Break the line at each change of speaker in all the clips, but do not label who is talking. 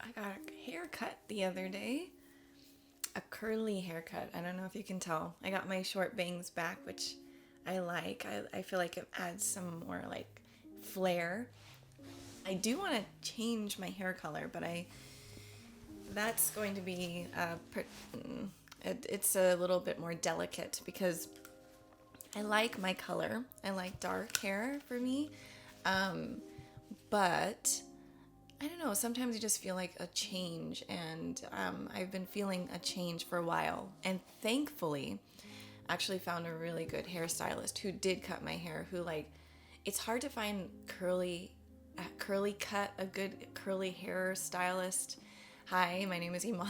I got a haircut the other day. A curly haircut. I don't know if you can tell. I got my short bangs back, which I like. I feel like it adds some more like flair. I do want to change my hair color, but that's going to be it's a little bit more delicate because I like my color. I like dark hair for me. But I don't know, sometimes you just feel like a change, and I've been feeling a change for a while, and thankfully actually found a really good hairstylist who did cut my hair, who like, it's hard to find curly cut, a good curly hairstylist. Hi, my name is Iman.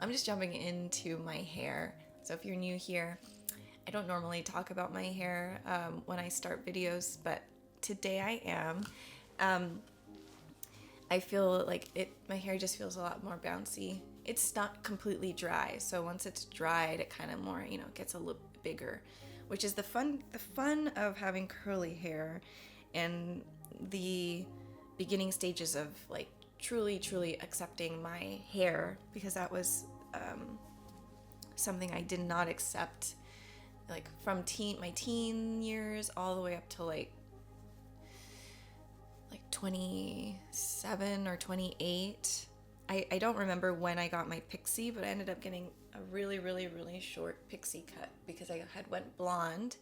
I'm just jumping into my hair. So if you're new here, I don't normally talk about my hair when I start videos, but today I am. I feel like my hair just feels a lot more bouncy. It's not completely dry, so once it's dried, it kind of more, gets a little bigger, which is the fun of having curly hair, and the beginning stages of like truly accepting my hair, because that was something I did not accept, like from my teen years all the way up to like 27 or 28. I don't remember when I got my pixie, but I ended up getting a really short pixie cut because I had went blonde,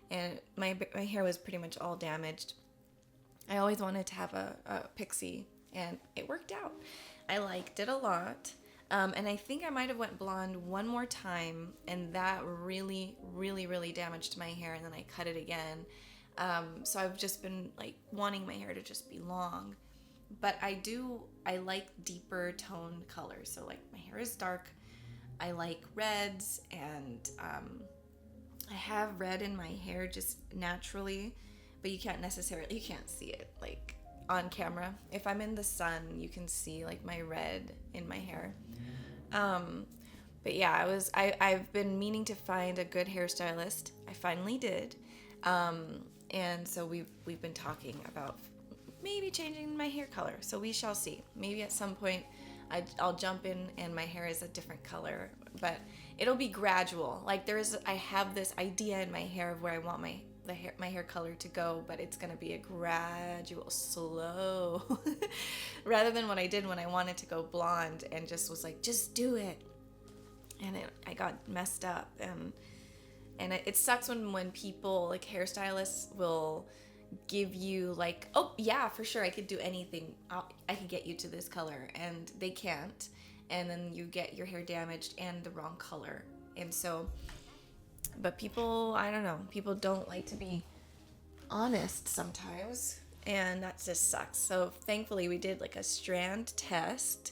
and my hair was pretty much all damaged. I always wanted to have a pixie, and it worked out. I liked it a lot. And I think I might have went blonde one more time, and that really damaged my hair, and then I cut it again. So I've just been like wanting my hair to just be long, but I like deeper toned colors. So like my hair is dark. I like reds, and I have red in my hair just naturally, but you can't see it like on camera. If I'm in the sun, you can see like my red in my hair. But yeah, I've been meaning to find a good hairstylist. I finally did. And so we've been talking about maybe changing my hair color. So we shall see. Maybe at some point I'll jump in and my hair is a different color, but it'll be gradual. Like I have this idea in my hair of where I want my hair color to go, but it's gonna be a gradual, slow, rather than what I did when I wanted to go blonde and just was like, just do it. And I got messed up, and it sucks when people, like hairstylists, will give you like, oh yeah, for sure, I could do anything. I could get you to this color, and they can't. And then you get your hair damaged and the wrong color. And so, but people, I don't know, people don't like to be honest sometimes, and that just sucks. So thankfully we did like a strand test.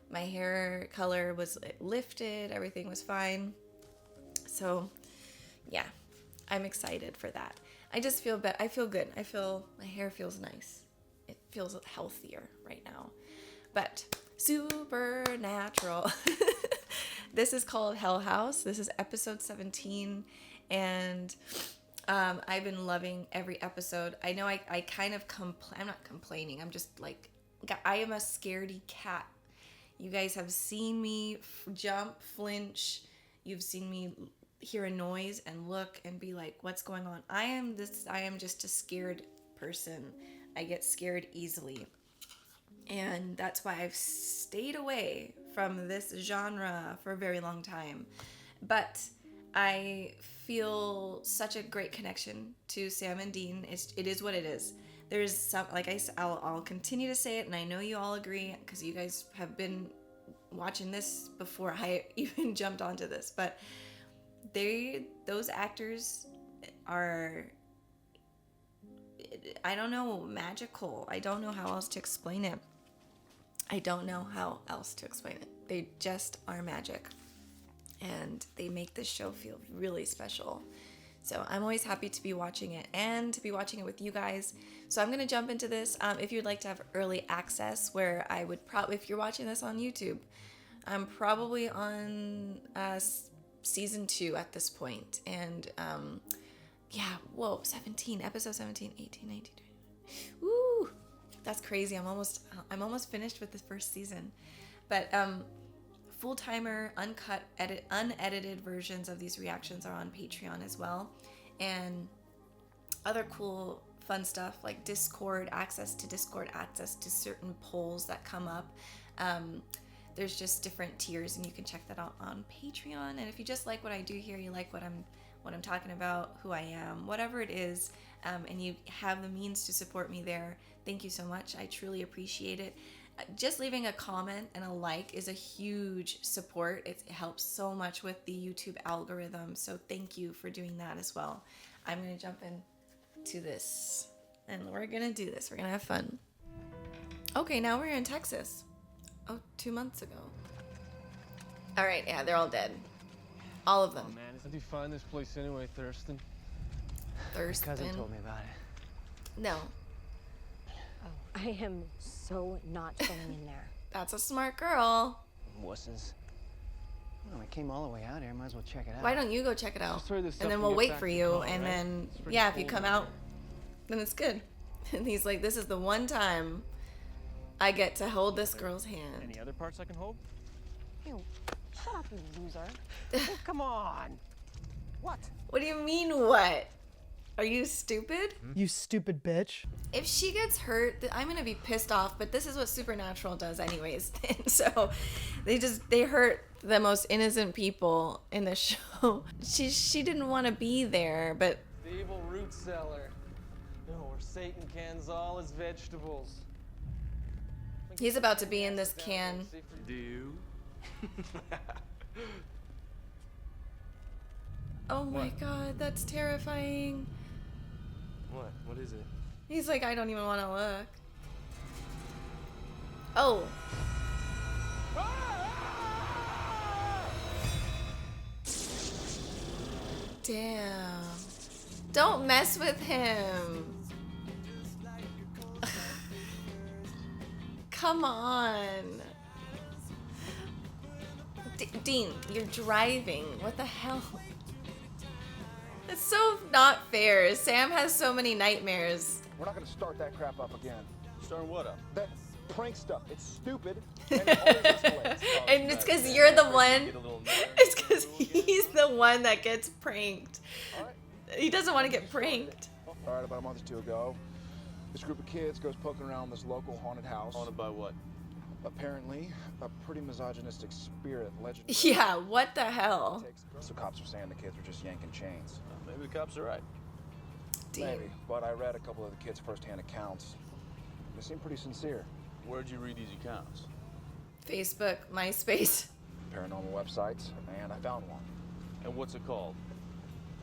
My hair color was lifted, everything was fine. So yeah, I'm excited for that. I just feel better. I feel good. My hair feels nice. It feels healthier right now. But supernatural. This is called Hell House. This is episode 17, and I've been loving every episode. I know I kind of I'm not complaining. I'm just like, I am a scaredy cat. You guys have seen me jump, flinch. You've seen me hear a noise and look and be like, what's going on? I am just a scared person. I get scared easily. And that's why I've stayed away from this genre for a very long time. But I feel such a great connection to Sam and Dean. It is what it is. There's some, like I said, I'll continue to say it, and I know you all agree because you guys have been watching this before I even jumped onto this. But those actors are, I don't know, magical. I don't know how else to explain it. They just are magic, and they make this show feel really special. So I'm always happy to be watching it and to be watching it with you guys. So I'm going to jump into this. If you'd like to have early access, where I would probably, if you're watching this on YouTube, I'm probably on season 2 at this point. And episode 17, 18, 19, 20. Woo! That's crazy. I'm almost finished with the first season. But full-timer, unedited versions of these reactions are on Patreon as well. And other cool fun stuff like Discord, access to certain polls that come up. There's just different tiers, and you can check that out on Patreon. And if you just like what I do here, you like what I'm talking about, who I am, whatever it is, and you have the means to support me there, thank you so much. I truly appreciate it. Just leaving a comment and a like is a huge support. It helps so much with the YouTube algorithm. So thank you for doing that as well. I'm going to jump into this, and we're going to do this. We're going to have fun. Okay, now we're in Texas. Oh, 2 months ago. All right, yeah, they're all dead. All of them.
Oh, man, how do you find this place anyway, Thurston?
Thurston?
Cousin told me about it.
No.
Oh, I am so not going in there.
That's a smart girl.
Wusses. Well, I came all the way out here. Might as well check it out.
Why don't you go check it out?
Just try this
And
up
then
when
we'll
you get
wait
back
for
to
you,
home,
and
right?
then,
It's pretty
yeah, if you
cold
come
in
out,
here.
then it's good. And he's like, this is the one time I get to hold this girl's hand.
Any other parts I can hold?
Ew, shut up, you loser.
Oh, come on. What?
What do you mean, what? Are you stupid?
You stupid bitch.
If she gets hurt, I'm gonna be pissed off, but this is what Supernatural does anyways. And so they hurt the most innocent people in the show. She didn't want to be there, but
The evil root cellar. No, where Satan cans all his vegetables.
he's about to be in this can.
Do you?
Oh my god, that's terrifying.
What? What is it?
He's like, I don't even want to look. Oh. Damn. Don't mess with him. Come on. Dean, you're driving. What the hell? It's so not fair. Sam has so many nightmares.
We're not gonna start that crap up again.
Starting what up?
That prank stuff. It's stupid. And it always escalates.
And it's because you're the one. It's because he's the one that gets pranked.
All right.
He doesn't want to get pranked.
All right, about a month or two ago, this group of kids goes poking around this local haunted house.
Haunted by what?
Apparently, a pretty misogynistic spirit legend.
Yeah, what the hell?
So cops are saying the kids were just yanking chains.
Maybe the cops are right.
Dean.
Maybe, but I read a couple of the kids' first-hand accounts. They seem pretty sincere.
Where'd you read these accounts?
Facebook, MySpace.
Paranormal websites, and I found one.
And what's it called?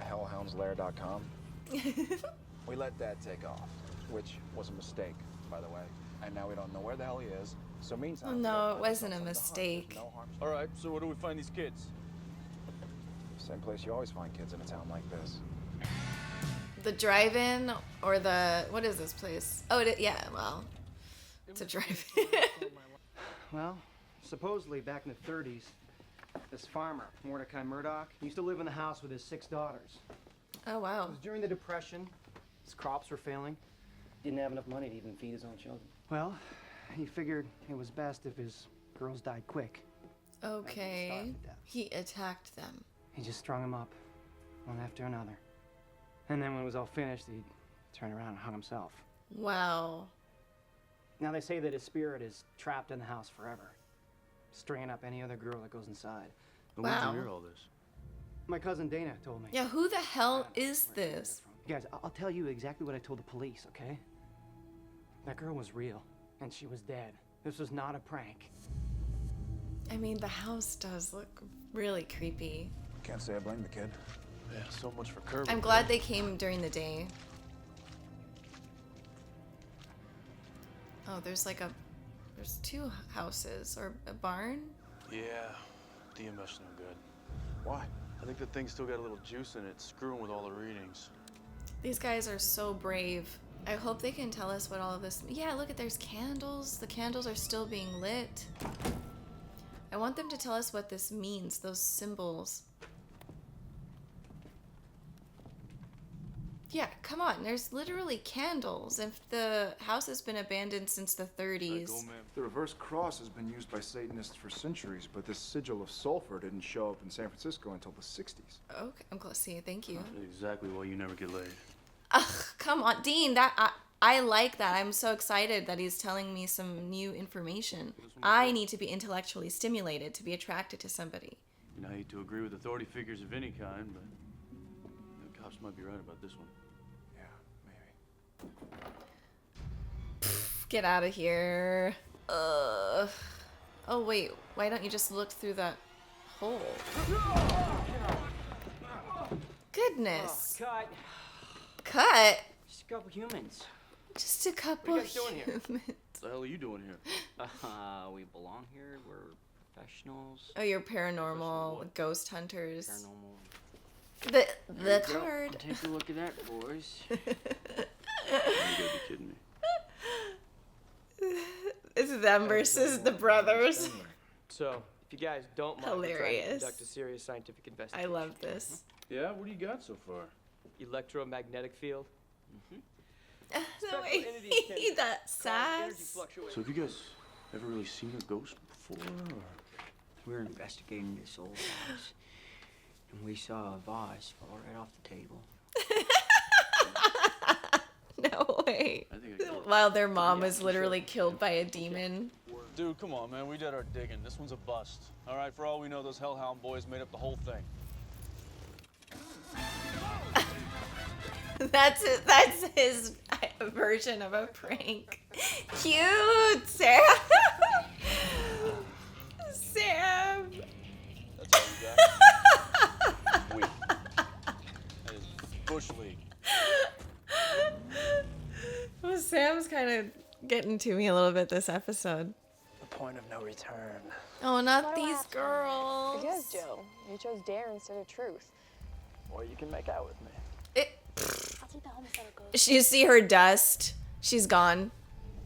hellhoundslair.com. We let Dad take off, which was a mistake, by the way. And now we don't know where the hell he is. So meantime,
No, it wasn't a mistake.
No harm.
All right, so where do we find these kids?
Same place you always find kids in a town like this.
The drive-in or what is this place? Oh, yeah, well, it's a drive-in.
Well, supposedly back in the 30s, this farmer, Mordecai Murdoch, used to live in the house with his 6 daughters.
Oh, wow.
It was during the Depression. His crops were failing. Didn't have enough money to even feed his own children. Well, he figured it was best if his girls died quick.
Okay.
Starved to death.
He attacked them.
He just strung them up, one after another. And then when it was all finished, he'd turn around and hung himself.
Wow.
Now they say that his spirit is trapped in the house forever, stringing up any other girl that goes inside.
And where'd
Wow.
you hear all this?
My cousin Dana told me.
Yeah, who the hell is this?
You guys, I'll tell you exactly what I told the police, okay? That girl was real, and she was dead. This was not a prank.
I mean, the house does look really creepy.
Can't say I blame the kid.
Yeah, so much for Kirby.
I'm glad they came during the day. Oh, there's 2 houses or a barn.
Yeah, DMS no good.
Why?
I think the thing's still got a little juice in it, screwing with all the readings.
These guys are so brave. I hope they can tell us what all of this. Yeah, look at there's candles. The candles are still being lit. I want them to tell us what this means, those symbols. Yeah, come on. There's literally candles. If the house has been abandoned since the 30s.
Go, man.
The reverse cross has been used by Satanists for centuries, but this sigil of sulfur didn't show up in San Francisco until the 60s.
Okay, I'm close. See, thank you.
Exactly why you never get laid.
Ugh, come on, Dean. I like that. I'm so excited that he's telling me some new information. I need to be intellectually stimulated to be attracted to somebody.
I hate to agree with authority figures of any kind, but the cops might be right about this one.
Yeah, maybe.
Get out of here. Ugh. Oh, wait. Why don't you just look through that hole? Goodness.
Cut.
Cut?
Just a couple humans.
Just a couple
What are you guys doing here?
humans.
What the hell are you doing here?
We belong here. We're professionals.
Oh, you're paranormal ghost hunters.
Paranormal.
The
There you go.
card.
Take a look at that, boys.
You gotta be kidding me.
It's them versus the brothers.
So, if you guys don't mind, we're trying to
Hilarious.
conduct a serious scientific
I
investigation.
love this.
Yeah, what do you got so far?
Electromagnetic field.
The way
entities can
he that
cause energy
sass.
fluctuations.
So have you guys ever really seen a ghost before? Or?
We're investigating this old house, and we saw a vase fall right off the table.
No way.
I think I got it.
While their mom was literally killed by a demon.
Dude, come on, man. We did our digging. This one's a bust. All right, for all we know, those Hellhound boys made up the whole thing.
That's his version of a prank. Cute, Sam. Sam.
That's all you got? Weak. That is Bush League.
Well, Sam's kind of getting to me a little bit this episode.
The point of no return.
Oh, not
What do I
these
have to-
girls.
I guess, Joe, you chose dare instead of truth.
Or you can make out with me.
I'll take the homicidal ghost.
You see her dust. She's gone.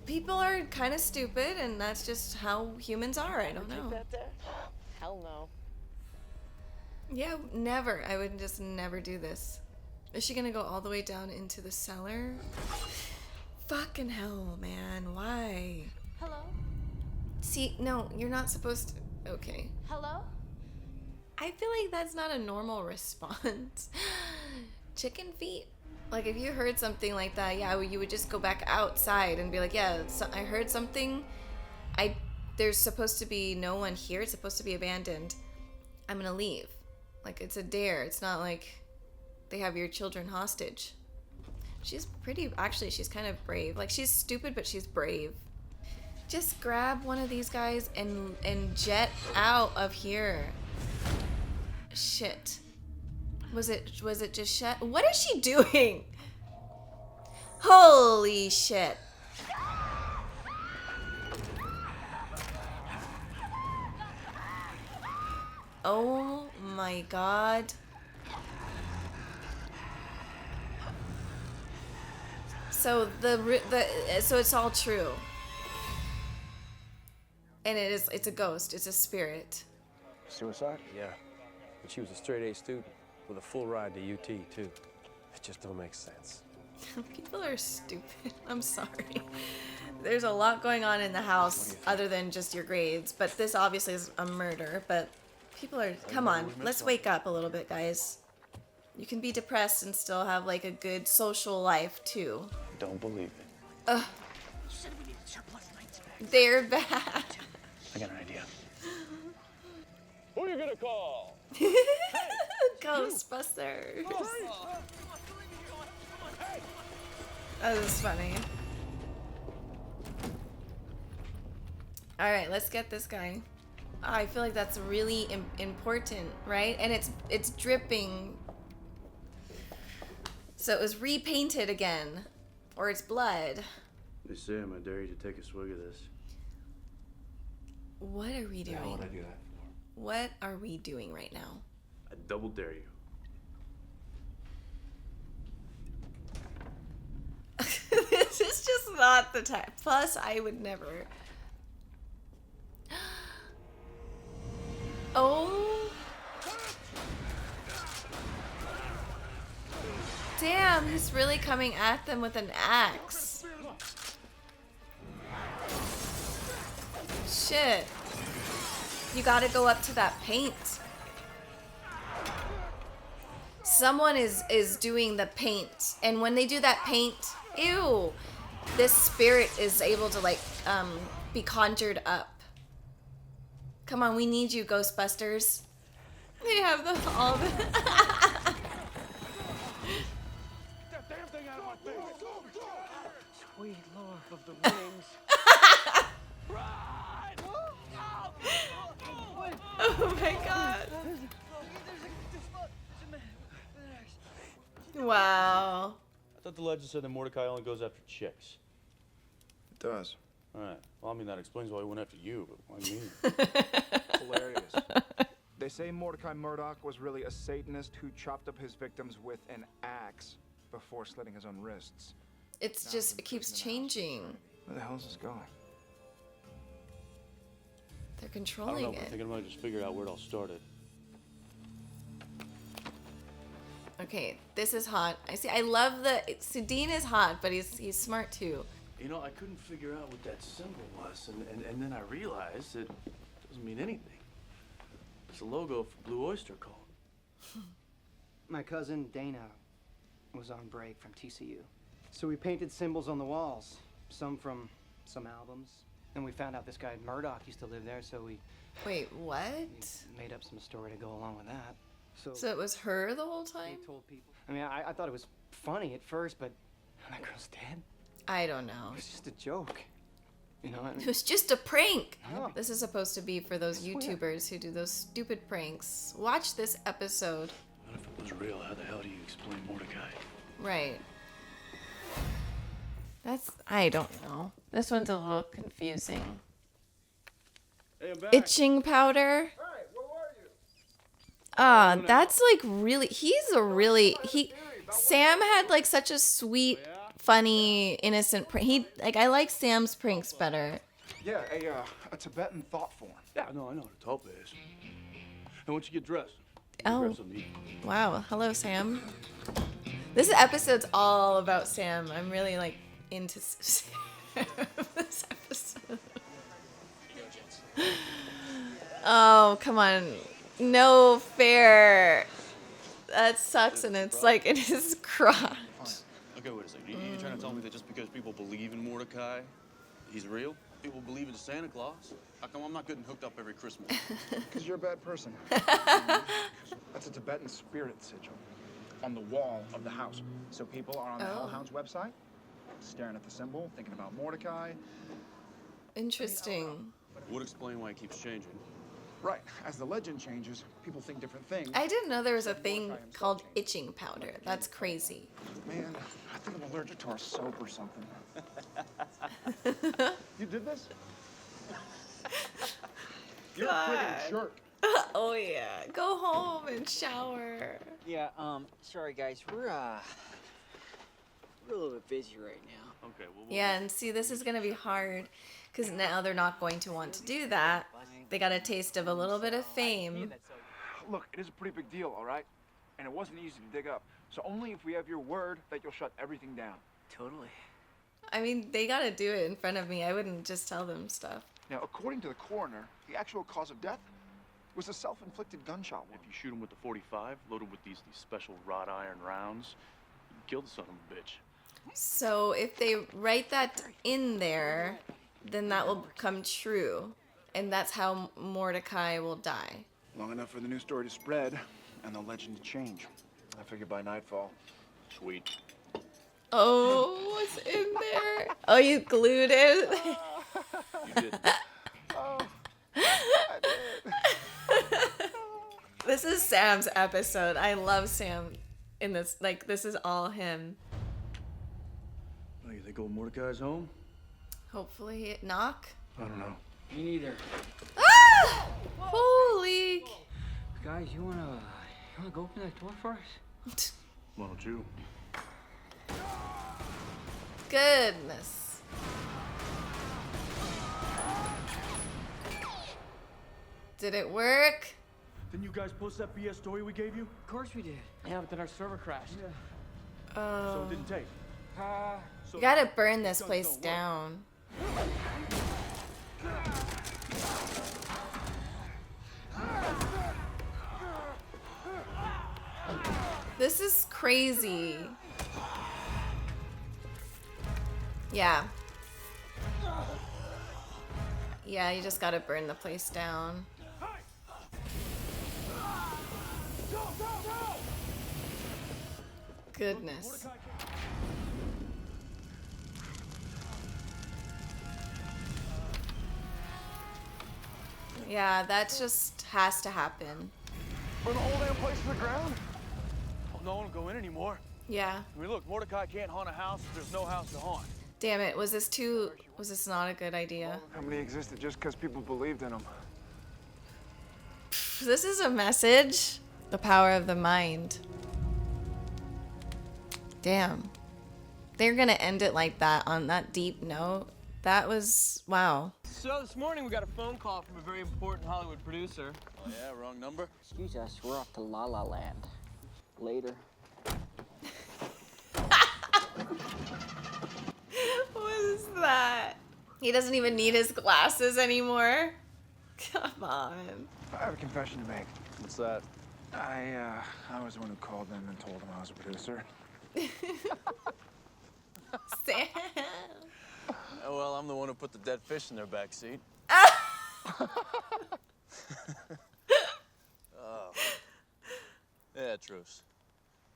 People are kind of stupid, and that's just how humans are. I don't know.
That there? Hell no.
Yeah, never. I would just never do this. Is she gonna go all the way down into the cellar? Fucking hell, man. Why?
Hello?
See, no, you're not supposed to. Okay.
Hello?
I feel like that's not a normal response. Chicken feet. Like, if you heard something like that, yeah, you would just go back outside and be like, yeah, I heard something. There's supposed to be no one here. It's supposed to be abandoned. I'm gonna leave. Like, it's a dare. It's not like they have your children hostage. She's pretty, actually, she's kind of brave. Like, she's stupid, but she's brave. Just grab one of these guys and jet out of here. Shit. Was it just shut? What is she doing? Holy shit. Oh my god. So so it's all true. And it's a ghost, it's a spirit.
Suicide?
Yeah, but she was a straight A student with a full ride to UT, too. It just don't make sense.
People are stupid. I'm sorry. There's a lot going on in the house other than just your grades, but this obviously is a murder, but people are, come on, let's wake up a little bit, guys. You can be depressed and still have like a good social life too.
Don't believe it.
Ugh. They're bad.
I got an idea.
Who are you gonna call?
Ghostbusters. That was funny. All right, let's get this guy. Oh, I feel like that's really important, right? And it's dripping. So it was repainted again, or it's blood.
They say I dare you to take a swig of this.
What are we doing?
How would I do that for?
What are we doing right now?
I double dare you.
This is just not the time. Plus, I would never. Oh. Damn. Damn, he's really coming at them with an axe. Shit. You gotta go up to that paint. Someone is doing the paint, and when they do that paint, ew, this spirit is able to like be conjured up. Come on, we need you, Ghostbusters. They have all the
Sweet Lord of the Rings.
Oh my god. Wow.
I thought the legend said that Mordecai only goes after chicks.
It does.
All right. Well, I mean, that explains why he went after you, but why me?
Hilarious. They say Mordecai Murdoch was really a Satanist who chopped up his victims with an axe before slitting his own wrists.
It's just, it keeps changing.
Where the hell is this going?
They're
I don't
controlling
know, but I
it.
think I might have just figured out where it all started.
Okay, this is hot. I love the Dean is hot, but he's smart too.
You know, I couldn't figure out what that symbol was, and then I realized it doesn't mean anything. It's the logo for Blue Oyster Cult.
My cousin Dana was on break from TCU. So we painted symbols on the walls, some from some albums. And we found out this guy Murdoch used to live there, so we
Wait, what?
made up some story to go along with that.
So it was her the whole
we
time?
told people. I mean, I thought it was funny at first, but that girl's dead.
I don't know.
It was just a joke. You know, I
It
mean,
was just a prank.
No.
This is supposed to be for those YouTubers who do those stupid pranks. Watch this episode.
What if it was real? How the hell do you explain Mordecai?
Right. I don't know. This one's a little confusing.
Hey, I'm back.
Itching powder. That's like really, Sam had like such a sweet, funny, innocent prank. I like Sam's pranks better.
Yeah, a Tibetan thought form.
Yeah, no, I know what a tulpa is. And once you get dressed,
Oh.
grab something to eat.
Wow. Hello, Sam. This episode's all about Sam. I'm really like into Sam this episode. Oh, come on. No fair. That sucks, and it's like in his crotch.
Okay, wait a second. You're trying to tell me that just because people believe in Mordecai, he's real? People believe in Santa Claus? How come I'm not getting hooked up every Christmas?
Because you're a bad person. That's a Tibetan spirit sigil on the wall of the house. So people are on the Hellhounds website, staring at the symbol, thinking about Mordecai.
Interesting.
Would explain why it keeps changing.
Right. As the legend changes, people think different things.
I didn't know there was a thing called itching powder. That's crazy.
Man, I think I'm allergic to our soap or something. You did this? You're a friggin' jerk.
Oh yeah. Go home and shower.
Yeah, sorry guys, we're a little bit busy right now.
Okay, well,
Yeah, and see, this is gonna be hard because now they're not going to want to do that. They got a taste of a little bit of fame.
Look, it is a pretty big deal, all right? And it wasn't easy to dig up. So only if we have your word that you'll shut everything down.
Totally.
I mean, they gotta do it in front of me. I wouldn't just tell them stuff.
Now, according to the coroner, the actual cause of death was a self-inflicted gunshot wound.
if you shoot him with the 45, loaded with these special wrought iron rounds, you kill the son of a bitch.
So if they write that in there, then that will come true. And that's how Mordecai will die.
Long enough for the news story to spread and the legend to change. I figure by nightfall.
Sweet.
Oh, what's in there? Oh, you glued it?
You did.
This is Sam's episode. I love Sam in this. Like, this is all him.
Oh, you think old Mordecai's home?
Hopefully, knock.
I don't know.
Me neither.
Ah! Holy.
Guys, you wanna go open that door for us?
Why don't you?
Goodness. Did it work?
Didn't you guys post that BS story we gave you?
Of course we did. Yeah, but then our server crashed.
So it didn't take.
You gotta burn this place down. This is crazy. Yeah. Yeah, you just gotta burn the place down. Goodness. Yeah, that just has to happen.
Burn the whole damn place to the ground? Oh, no one will go in anymore.
Yeah.
I mean, look, Mordecai can't haunt a house if there's no house to haunt.
Damn it, was this not a good idea?
How many existed just because people believed in them?
This is a message. The power of the mind. Damn. They're gonna end it like that on that deep note. That was, wow.
So this morning we got a phone call from a very important Hollywood producer.
Oh, yeah, wrong number?
Excuse us, we're off to La La Land. Later.
What is that? He doesn't even need his glasses anymore. Come on.
I have a confession to make.
What's that?
I was the one who called them and told them I was a producer.
Sam.
Oh, well, I'm the one who put the dead fish in their back seat. Oh. Yeah, truce.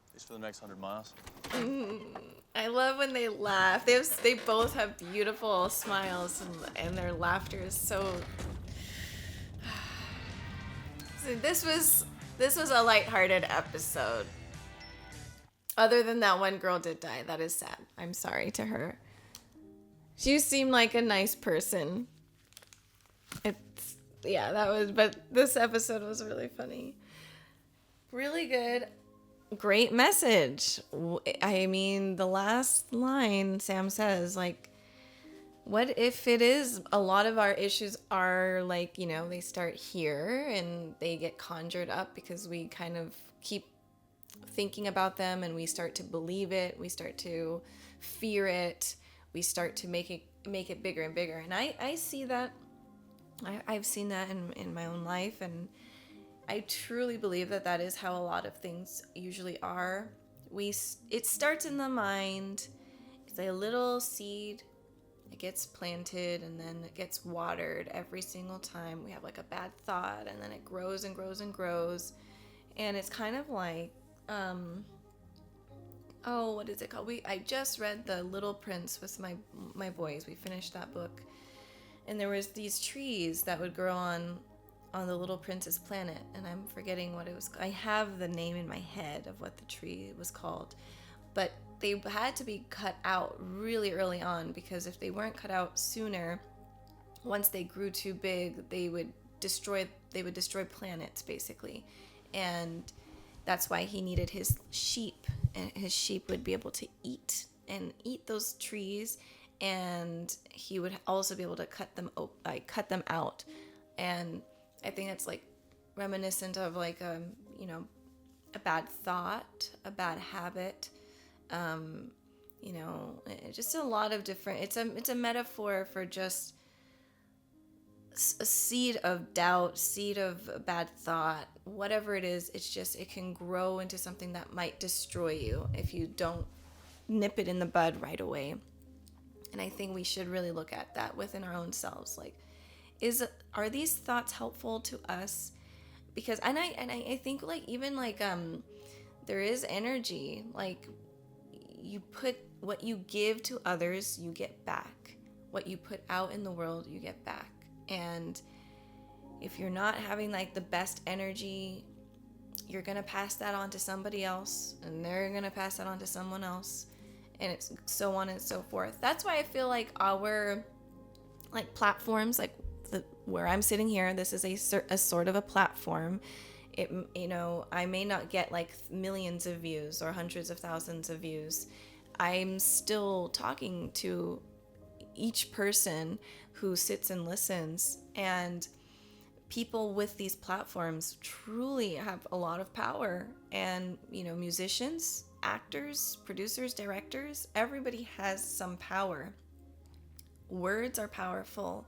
At least for the next 100 miles.
I love when they laugh. They both have beautiful smiles, and their laughter is so. So this was a lighthearted episode. Other than that one girl did die. That is sad. I'm sorry to her. She seemed like a nice person. But this episode was really funny. Really good. Great message. I mean, the last line Sam says, like, what if it is a lot of our issues are like, you know, they start here and they get conjured up because we kind of keep thinking about them and we start to believe it, we start to fear it, we start to make it bigger and bigger. And I see that. I've seen that in my own life, and I truly believe that is how a lot of things usually are. It starts in the mind. It's a little seed. It gets planted and then it gets watered every single time we have like a bad thought, and then it grows and grows and grows. And it's kind of like, what is it called? I just read The Little Prince with my boys. We finished that book. And there was these trees that would grow on the Little Prince's planet, and I'm forgetting what it was. I have the name in my head of what the tree was called, but they had to be cut out really early on, because if they weren't cut out sooner, once they grew too big, they would destroy planets basically. And that's why he needed his sheep, and his sheep would be able to eat those trees, and he would also be able to cut them out. And I think it's like reminiscent of like a bad thought, a bad habit, just a lot of different. It's a metaphor for just a seed of doubt, seed of a bad thought, whatever it is. It's just, it can grow into something that might destroy you if you don't nip it in the bud right away. And I think we should really look at that within our own selves. Like, are these thoughts helpful to us? Because I think like even like there is energy. Like, you put what you give to others, you get back. What you put out in the world, you get back. And if you're not having like the best energy, you're gonna pass that on to somebody else, and they're gonna pass that on to someone else, and it's so on and so forth. That's why I feel like our like platforms, like where I'm sitting here, this is a sort of a platform. I may not get like millions of views or hundreds of thousands of views. I'm still talking to each person who sits and listens, and people with these platforms truly have a lot of power. And musicians, actors, producers, directors, everybody has some power. Words are powerful.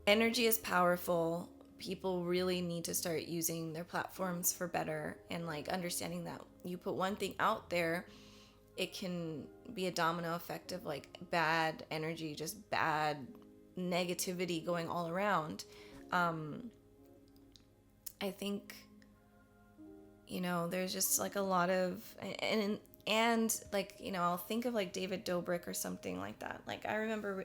Energy is powerful. People really need to start using their platforms for better, and like understanding that you put one thing out there, it can be a domino effect of like bad energy, just bad negativity going all around. I think, you know, there's just like a lot of, and like, you know, I'll think of like David Dobrik or something like that. Like I remember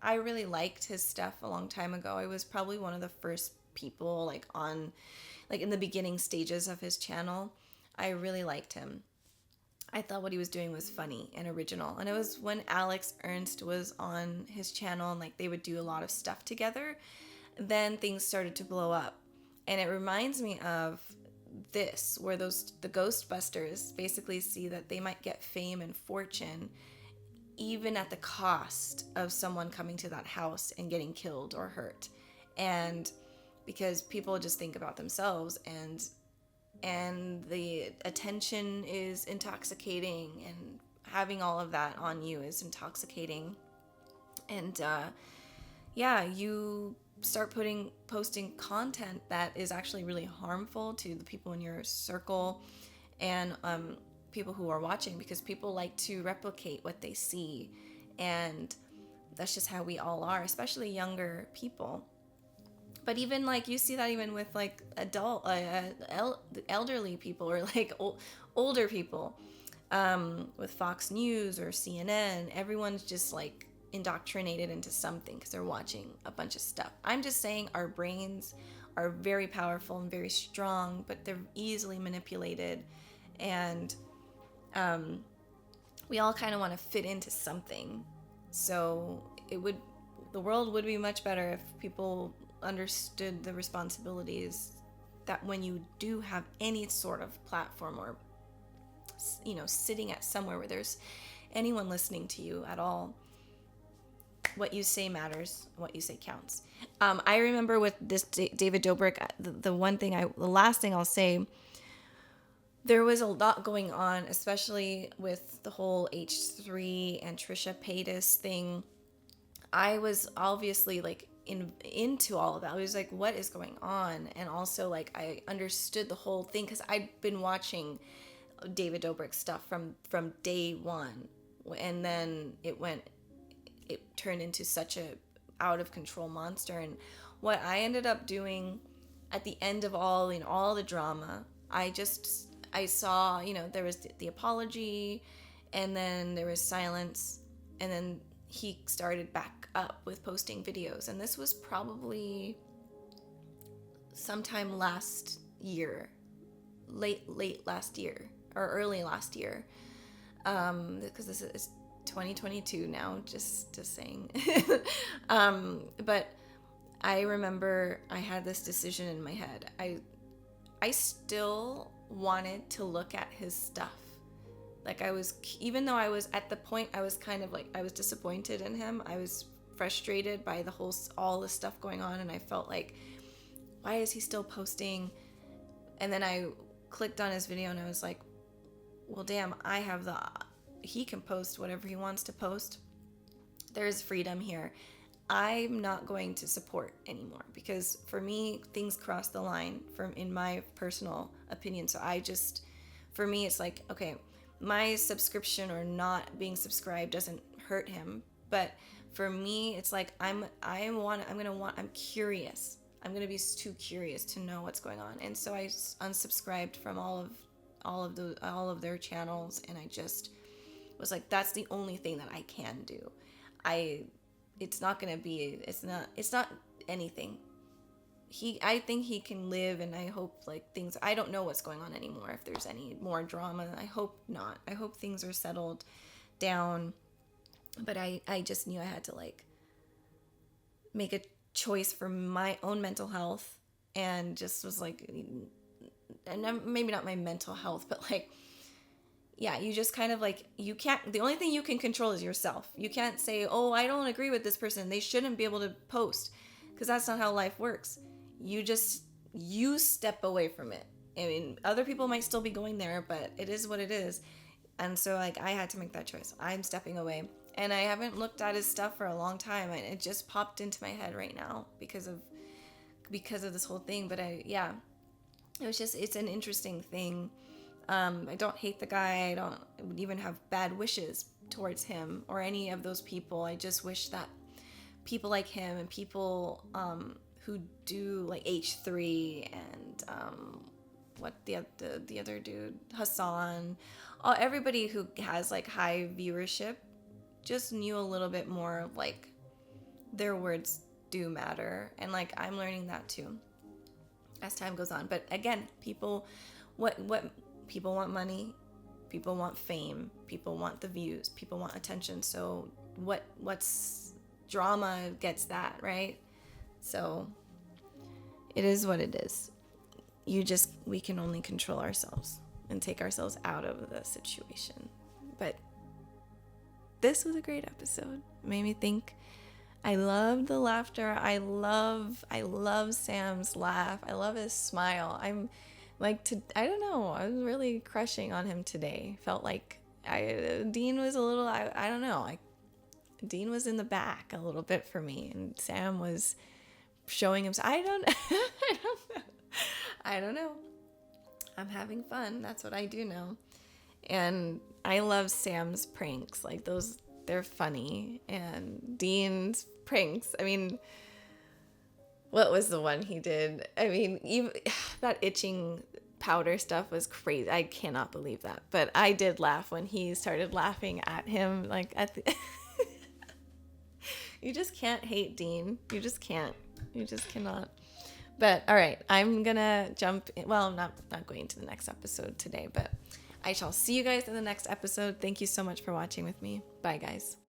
I really liked his stuff a long time ago. I was probably one of the first people like on, like in the beginning stages of his channel. I really liked him. I thought what he was doing was funny and original. And it was when Alex Ernst was on his channel and like they would do a lot of stuff together, then things started to blow up. And it reminds me of this, where the Ghostbusters basically see that they might get fame and fortune even at the cost of someone coming to that house and getting killed or hurt. And because people just think about themselves, and the attention is intoxicating, and having all of that on you is intoxicating. And yeah, you start posting content that is actually really harmful to the people in your circle and people who are watching, because people like to replicate what they see, and that's just how we all are, especially younger people. But even like you see that even with like elderly people, or like older people with Fox News or CNN. Everyone's just like indoctrinated into something because they're watching a bunch of stuff. I'm just saying our brains are very powerful and very strong, but they're easily manipulated, and we all kind of want to fit into something. So the world would be much better if people understood the responsibilities that when you do have any sort of platform, or you know, sitting at somewhere where there's anyone listening to you at all, what you say matters, what you say counts. I remember with this David Dobrik, the last thing I'll say, there was a lot going on, especially with the whole H3 and Trisha Paytas thing. I was obviously like into all of that. I was like, what is going on? And also like I understood the whole thing because I'd been watching David Dobrik stuff from day one, and then it turned into such a out of control monster. And what I ended up doing at the end of all the drama, I saw, you know, there was the apology, and then there was silence, and then he started back up with posting videos. And this was probably sometime last year, late last year or early last year, because this is 2022 now, just saying. But I remember I had this decision in my head. I still wanted to look at his stuff. Like even though I was at the point, I was kind of like, I was disappointed in him. I was frustrated by all the stuff going on, and I felt like, why is he still posting? And then I clicked on his video and I was like, well, damn, he can post whatever he wants to post. There's freedom here. I'm not going to support anymore, because for me, things cross the line in my personal opinion. So for me, it's like, okay, my subscription or not being subscribed doesn't hurt him. But for me, it's like, I'm curious. I'm going to be too curious to know what's going on. And so I unsubscribed from all of their channels, and I just was like, that's the only thing that I can do. It's not anything. I think he can live, and I hope I don't know what's going on anymore. If there's any more drama, I hope not. I hope things are settled down. But I just knew I had to make a choice for my own mental health, and just was like, and maybe not my mental health, but yeah, you just kind of you can't, the only thing you can control is yourself. You can't say, oh, I don't agree with this person, they shouldn't be able to post, because that's not how life works. You step away from it, I mean, other people might still be going there, but it is what it is. And so, like, I had to make that choice. I'm stepping away. And I haven't looked at his stuff for a long time. And it just popped into my head right now because of this whole thing. But it's an interesting thing. I don't hate the guy. I don't even have bad wishes towards him or any of those people. I just wish that people like him and people who do like H3 and what the other dude, Hassan, everybody who has like high viewership just knew a little bit more of like their words do matter. And like I'm learning that too as time goes on. But again, people what people want money, people want fame, people want the views, people want attention. So what's drama gets that, right? So it is what it is. We can only control ourselves and take ourselves out of the situation. But this was a great episode. It made me think. I love the laughter. I love Sam's laugh. I love his smile. I'm like, I don't know. I was really crushing on him today. Felt like Dean was a little, I don't know. Dean was in the back a little bit for me, and Sam was showing him. I don't know. I don't know. I'm having fun. That's what I do know. And I love Sam's pranks. Like they're funny. And Dean's pranks. I mean, what was the one he did? I mean, even that itching powder stuff was crazy. I cannot believe that. But I did laugh when he started laughing at him. Like at the You just can't hate Dean. You just can't. You just cannot. But all right, I'm gonna jump in. Well, I'm not going to the next episode today, but I shall see you guys in the next episode. Thank you so much for watching with me. Bye, guys.